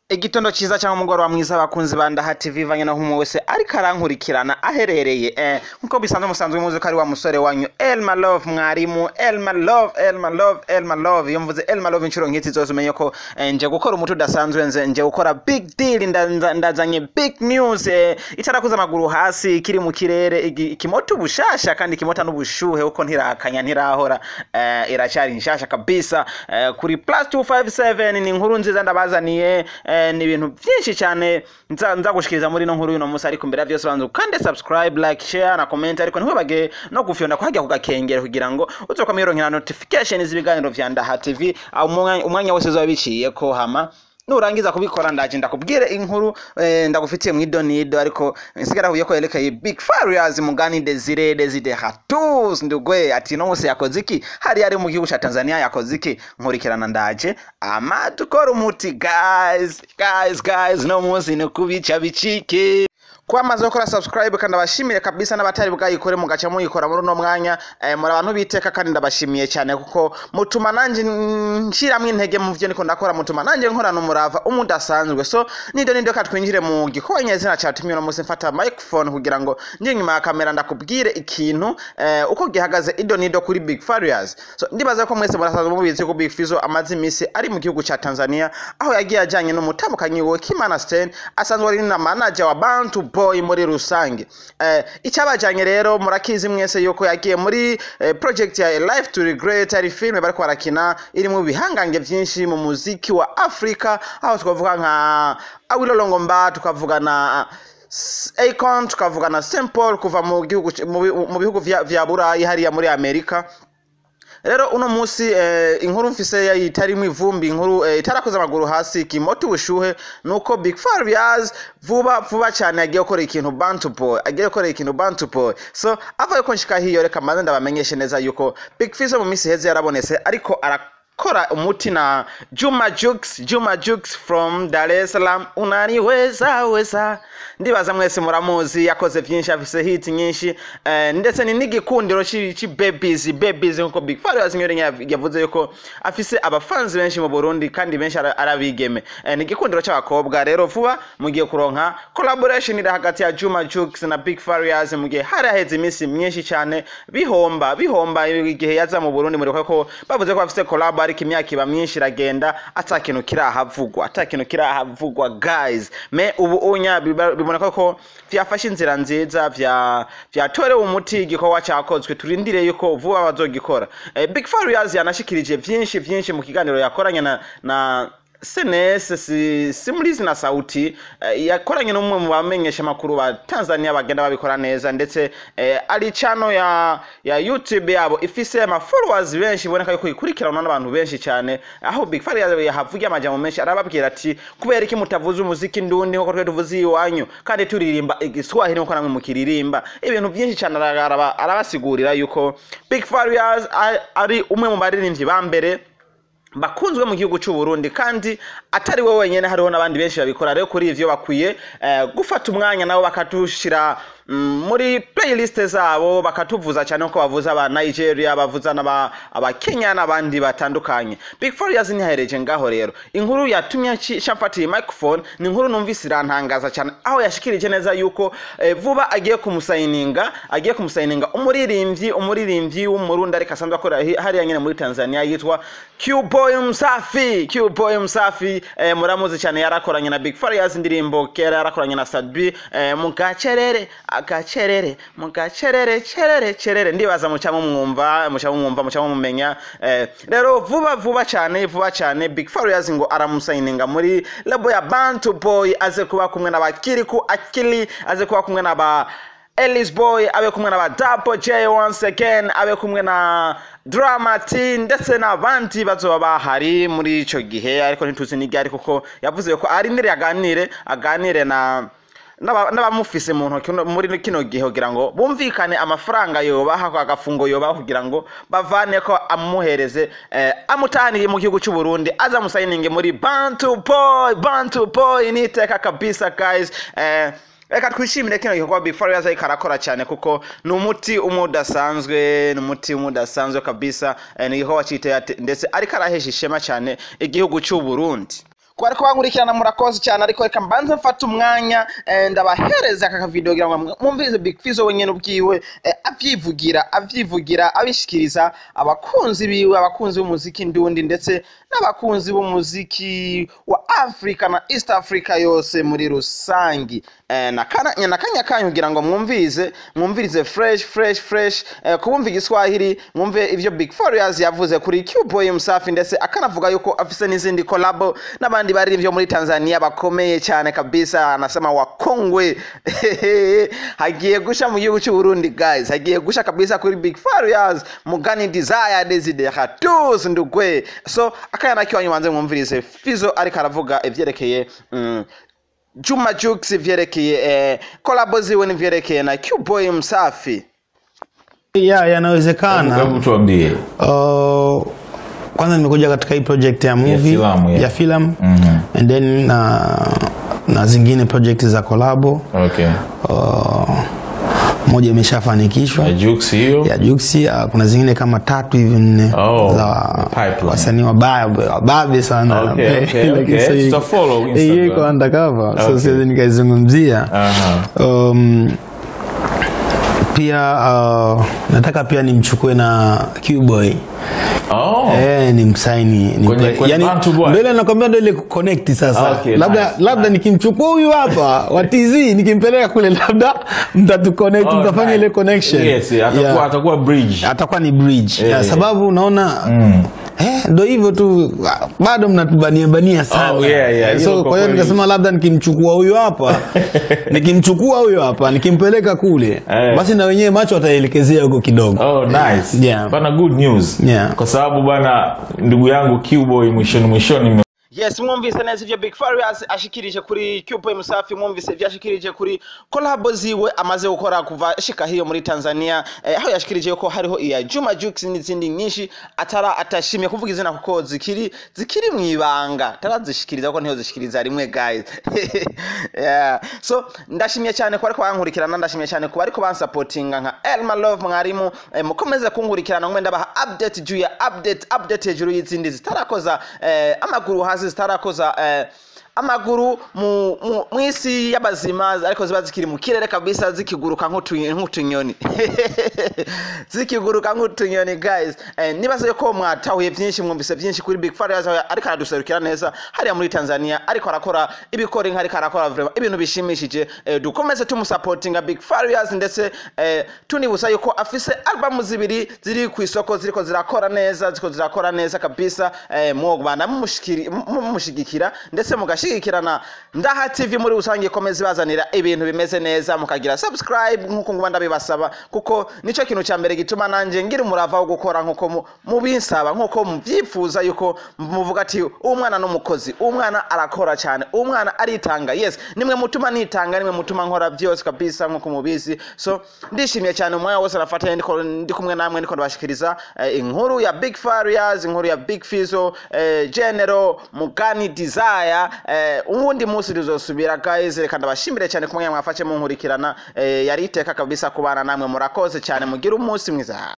Igitondo ciza cyangwa umugoroba mwiza bakunzi banda hati vivanye naho umwe wese ariko arankurikirana aherereye nkuko bisanzwe musanzwe muzi ko ari wa musore wanyu Elma Love mwarimu Elma Love iyo mvuze Elma Love inshuro nk'izi zose umenye ko nje gukora umutu udasanzwe nje gukora big deal ndazanye big news itarakuza amaguru hasi kiri mu kirere ikimoto bushasha kandi kimota n'ubushuhe uko ntirakanya ntirahora iracyari nshasha kabisa kuri +257 ni inkuru nziza ndabazaniye ni ibintu byinshi cyane nzagushikiriza muri no nkuru y'uno munsi ariko mbere byose banzu kandi subscribe like share na comment ariko ntwebage no gufyonda ko hajya kugakengera kugira ngo uzokwamironkera notifications z'ibiganiro vya Ndaha TV umwanya wose uzabiciye ko hama nurangiza kubikora ndaje ndakubwire inkuru ndagufitiye mu idonido ariko nsigara huye ko yerekeye Big Farious mugani Desire Hatus ndugwe ati no munsi yakoze iki hari ari mu gihugu cya Tanzania yakoze iki nkurikirana ndaje ama dukora umuti guys no munsi no kubica bicike kwamaze gukora subscribe kandi abashimire kabisa n'abatari bwayikore mu gace muyikora muri no mwanya muri abantu biteka kandi ndabashimiye cyane kuko mutuma nanje nshiramwe intege mu byo niko ndakora mutuma nanje nkorana umurava umudasanzwe so nido katwinjire mu gikonye zina cyatumye no munsi mfata microphone kugira ngo nje nyuma ya kamera ndakubwire ikintu uko gihagaze nido kuri Big Farious so ndibaza ko mwese murasanzwe mubizi ko Big FIZZO amaze imisi ari mu gihugu cya Tanzania aho yagiye ajanye n'umutamukanyi we Kimana Sten asanzwe ari na manager wa Bantu Boy muri rusange icyabajanye rero murakizi mwese yuko yagiye muri project ya Life to Regret ari film bariko barakina iri mu bihangange byinshi mu muziki wa Africa aho twavuga nka Awilo Longomba tukavuga na Akon tukavuga na Simple kuva mu bihugu vya Burayi hariya muri Amerika. Rero uno munsi inkuru mfise yitari mu ivumbi inkuru itarakoza amaguru hasi kimoto ubushuhe nuko Big Farious vuba cyane agiye gukora ikintu Bantu Boy so ava yuko nshika hiyo reka maze ndabamenyeshe neza yuko Big FIZZO mu misi heze yarabonetse ariko kora umuti na Juma Jux from Dar es Salaam unaniweza ndibaza mwese muramuzi yakoze byinshi afise hit nyinshi ndetse ni n'igikundiro ci babies nko Big Farious nyore yavuze yuko afise abafanzi benshi mu Burundi kandi benshi arabigeme ni igikundiro cy'abakobwa rero vuba mugiye kuronka collaboration iri hagati ya Juma Jux na Big Farious mugiye haraheze imisi myinshi cyane bihomba igihe yaza mu Burundi muri ko bavuze ko afise collab ariko imyaka iba myinshi iragenda atakintu kirahavugwa guys me ubu unya biboneka ko vyafashe inzira nziza vyatorewe umuti igikowa cyakozwe turindire yuko vuba bazogikora Big Farious yanashikirije byinshi mu kiganiro yakoranye na SNS simulizi na sauti yakoranye n'umwe mu bamenyesha makuru ba Tanzania bagenda babikora neza ndetse ari channel ya YouTube yabo ifise ama followers benshi boneka yuko ikurikirana n'abantu benshi cyane aho Big Farious yahavuye amajambo menshi arababwira ati kubera iki mutavuze umuziki ndundi nko twe tuvuze iwanyu kandi turirimba igiswahili nko namwe mukiririmba ibintu byinshi cyane arabasigurira yuko Big Farious ari umwe mu baririmbyi ba mbere bakunzwe mu gihugu cy'u Burundi kandi atari we wenyene hariho nabandi benshi babikora rero kuri ivyo bakwiye gufata umwanya nabo bakatushira muri playlist zabo bakatuvuza cyane ko bavuza aba Nigeria bavuza aba Kenya nabandi batandukanye Big Farious ntihereje ngaho rero inkuru yatumye cyafatiye microphone ni inkuru numvise irantangaza cyane aho yashikirije neza yuko vuba agiye kumusayininga umuririmbyi w'umurundi ariko asanzwe akora hariya nyene muri Tanzania yitwa Q Boy MSAFI muramuzi cyane yarakoranye na Big Farious indirimbo kera yarakoranye na Sadbi mugacerere ndibaza mucamumumenya rero vuba cyane Big Farious ngo aramusayininga muri labo ya Bantu Boy aze kuba kumwe n'abakiriku akili aze kuba kumwe n'aba Ellis Boy abe kumwe n'aba Double J once again abe kumwe na Drama Teen ndetse n'abandi bazoba bahari muri ico gihe ariko ntituzi nigari kuko yavuze ko ari ndire aganire n'abamufise mu ntoki muri kino gihe kugira ngo bumvikane amafaranga yobaha ko agafungo yobaha kugira ngo bavane ko amuhereze amutaniye mu gihugu cy'u Burundi aza musayininge muri Bantu Boy niteka kabisa guys Reka twishimire kino gikorwa Big Farious ariko arakora cyane kuko ni umuti umudasanzwe kabisa ni gikorwa cyiteye ndetse ariko arahesha ishema cyane igihugu cy'u Burundi Kwari ko bankurikirana murakoze cyane ariko reka mbanze mfata umwanya ndabahereza aka video kugira ngo mwumvize Big Fizzo wenyene ubwiwe avyivugira abishikiriza abakunzi biwe abakunzi b'umuziki ndundi ndetse n'abakunzi b'umuziki wa Africa na East Africa yose muri rusangi nakanya kanyu kugira ngo mwumvirize fresh kubumva igiswahili mwumve ivyo Big Fizzo yavuze kuri Q Boy MSAFI ndetse akanavuga yuko afise n'izindi collabo n'abandi bari byo muri Tanzania bakomeye cyane kabisa anasema wakongwe hagiye gusha mu gihugu cy'u Burundi guys hagiye gusha kabisa kuri Big Fizzo mugani desire desideratu ndugwe so akayana kiwanyu manze mwumvirize Fizzo ariko aravuga ivyerekeye Juma Jux vyerekeye collabo ziwe ni vyerekeye na Q Boy MSAFI yanawezekana. Hebu tuambie. Kwanza nimekuja katika hii project ya movie ya film and then na zingine project za collabo. Okay. Moja imeshafanikishwa. Ya Jux hiyo. Ya Jux kuna zingine kama 3 hivi 4 za wasanii wababe sana. Okay. So follow Instagram. Iko undercover. So siwezi nikaizungumzia. Pia nataka pia nimchukue na Q Boy. Ni msaini yani mbele nakwambia ndio ile connect sasa. Okay, labda nikimchukua huyu hapa wa TZ nikimpeleka kule labda mtatu connect mtafanya ile connection. Yes, atakuwa bridge. Atakuwa ni bridge. Sababu unaona ndio hivyo tu bado mnatubania sana. So kwa hiyo nikasema labda nikimchukua huyu hapa nikimpeleka kule basi na wenyewe macho ataelekezea huko kidogo. Nice. Bana good news. Kwa sababu bana ndugu yangu Q Boy mwishoni yes mwumvise neza ivyo Big Fizzo ashikirije kuri Q Boy MSAFI mwumvise ivyo ashikirije kuri collabo ziwe amaze gukora kuva ashika hiyo muri Tanzania aho yashikirije yuko hariho iya Juma Jux n'izindi nyinshi atashimye kuvuga izina kuko zikiri mwibanga tarazishikiriza ko ntiho zishikiriza rimwe guys. So ndashimye cyane ko ariko bankurikirana ndashimye cyane ko ariko bansupportinga nka Elma Love mwarimu mukomeze kunkurikirana ngwenda baha update juu ya update hejuru y'izindi zitarakoza amaguru hasi zitarakoza amaguru mu isi y'abazima ariko ziba zikiri mu kirere kabisa zikiguruka nk'utunyoni zikiguruka nk'utunyoni guys. Nibaze yuko mwatahuye byinshi mwumvise byinshi kuri Big Fizzo ariko araduserukira neza hariya muri Tanzania ariko arakora ibikora ariko arakora vraiment ibintu bishimishije. Dukomeze tumusupportinga Big Fizzo ndetse tunibusa yuko afise album zibiri ziri ku isoko ziriko zirakora neza kabisa. Mwogwana mumushigikira ndetse mugashigikirana Ndaha TV muri usangiye komeze bazanira ibintu bimeze neza mukagira subscribe nkuko ngubanda bibasaba kuko nico kintu cya mbere gituma nanje ngira umurava wo gukora nkuko mubinsaba nkuko muvyifuza yuko muvuga ati umwana n'umukozi umwana arakora cyane umwana aritanga. Yes nimwe mutuma nitanga nimwe mutuma nkora byose kabisa nkuko mubizi. So ndishimye cyane umwanya wose nafatanye ndi kumwe namwe ndiko ndabashikiriza inkuru ya Big Fizzo inkuru ya Big Fizzo General Mugani Desire ubundi munsi rizosubira guys. Reka ndabashimire cyane kumwe mwafashe mu nkurikirana yari iteka kabisa kubana namwe murakoze cyane mugira umunsi mwiza.